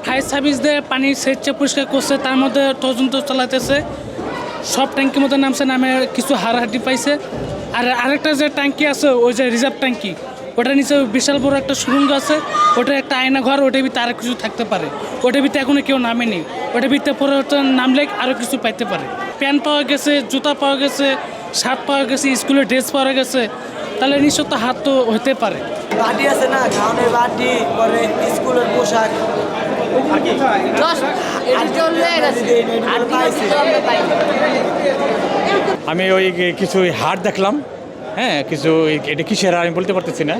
Fire service দিয়ে পানি সেচে পরিষ্কার করছে, তার মধ্যে তদন্ত চালাতেছে। সব ট্যাঙ্কির মধ্যে নামছে, নামে কিছু হাড়াহাড়ি পাইছে। আর আরেকটা যে ট্যাঙ্কি আছে, ওই যে রিজার্ভ ট্যাঙ্কি, ওটার নিচে বিশাল বড় একটা সুরঙ্গ আছে, ওটার একটা আয়না ঘর, ওটার ভিতরে আরও কিছু থাকতে পারে। ওটার ভিতরে এখনো কেউ নামেনি, ওটার ভিতরে পরে নামলে আরও কিছু পাইতে পারে। প্যান্ট পাওয়া গেছে, জুতা পাওয়া গেছে, শার্ট পাওয়া গেছে, স্কুলের ড্রেস পাওয়া গেছে, তাহলে নিশ্চয় তো হাত তো হতে পারে। বাটি আছে না, খাওয়ানোর বাটি, পরে স্কুলের পোশাক আমি ওই কিছু হাড় দেখলাম, হ্যাঁ কিছু, এটা কিসের আমি বলতে পারতেছি না,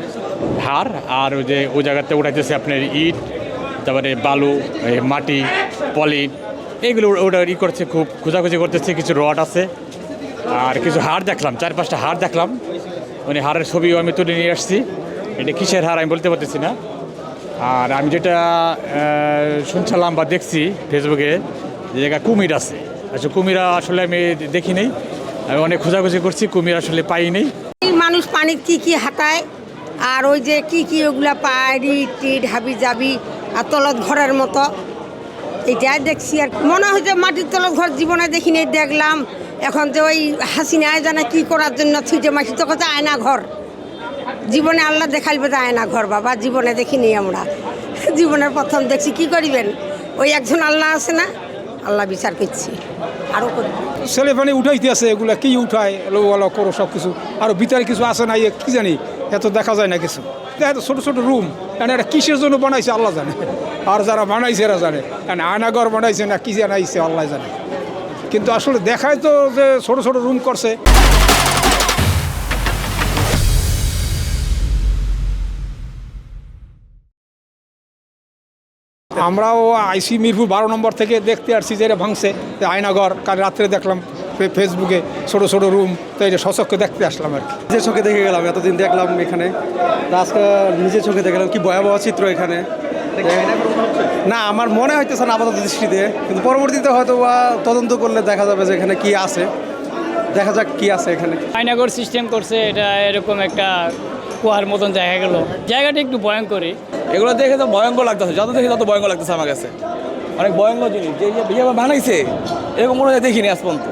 হাড়। আর ওই যে ওই জায়গাতে উঠাইতেছে আপনার ইট, তারপরে বালু, মাটি, পলিট, এইগুলো ওটা করছে, খুব খোঁজাখুঁজি করতেছে। কিছু রড আছে আর কিছু হাড় দেখলাম, 4-5টা হাড় দেখলাম। মানে হাড়ের ছবিও আমি তুলে নিয়ে আসছি। এটা কিসের হাড় আমি বলতে পারতেছি না। আর আমি যেটা শুনছিলাম বা দেখছি ফেসবুকে, যে জায়গায় কুমির আছে। আচ্ছা, কুমিরা আসলে আমি দেখি নেই, আমি অনেক খোঁজাখুঁজি করছি, কুমির আসলে পাই নেই। মানুষ পানি কি হাতায়, আর ওই যে কি ওগুলা পায়, রিট টিট হাবি যাবি, আর তলত ঘরের মতো, এইটাই দেখছি। আর মনে হয় যে মাটির তলত ঘর জীবনে দেখিনি, দেখলাম। এখন যে ওই হাসিনায় জানে কি করার জন্য ছুটে মাসি তো কথা আয়না ঘর, জীবনে আল্লাহ দেখাইবে যে আয়না ঘর, বাবা জীবনে দেখিনি আমরা, জীবনের প্রথম দেখছি। কি করিবেন, ওই একজন আল্লাহ আছে না, আল্লাহ বিচার করছি। আরও করি ছেলে পানি উঠাইতে আছে, এগুলো কি উঠায় এলো করো সব কিছু। আরও ভিতরে কিছু আছে না, কি জানি, এত দেখা যায় না কিছু। দেখা ছোটো ছোটো রুম, মানে এটা কিসের জন্য বানাইছে আল্লাহ জানে, আর যারা বানাইছে এরা জানে। মানে আয়নাঘর বানাইছে না কি জানাইছে আল্লাহ জানে, কিন্তু আসলে দেখায় তো যে ছোটো ছোটো রুম করছে। আমরাও আইসি মিরপুর 12 নম্বর থেকে দেখতে আসছি যে এটা ভাঙছে আয়নাঘর। কাল রাত্রে দেখলাম ফেসবুকে ছোটো ছোটো রুম, তো এটা সচক্ষে দেখতে আসলাম আর কি। নিজের চোখে দেখে গেলাম, এতদিন দেখলাম এখানে, আজকে নিজের চোখে দেখলাম কি ভয়াবহ চিত্র এখানে। না, আমার মনে হইতেছে না আপাতত দৃষ্টিতে, কিন্তু পরবর্তীতে হয়তো বা তদন্ত করলে দেখা যাবে যে এখানে কি আছে, দেখা যাক কি আছে এখানে। আয়নাঘর সিস্টেম করছে, এটা এরকম একটা কুয়ার মতন দেখা গেল, জায়গাটা একটু ভয়ঙ্করই। এগুলো দেখে তো ভয়ঙ্কর লাগতেছে, যত দেখে তত ভয়ঙ্কর লাগতেছে আমার কাছে। অনেক ভয়ঙ্কর জিনিস, যে বানাইছে এরকম মনে হয় দেখিনি আজ পর্যন্ত।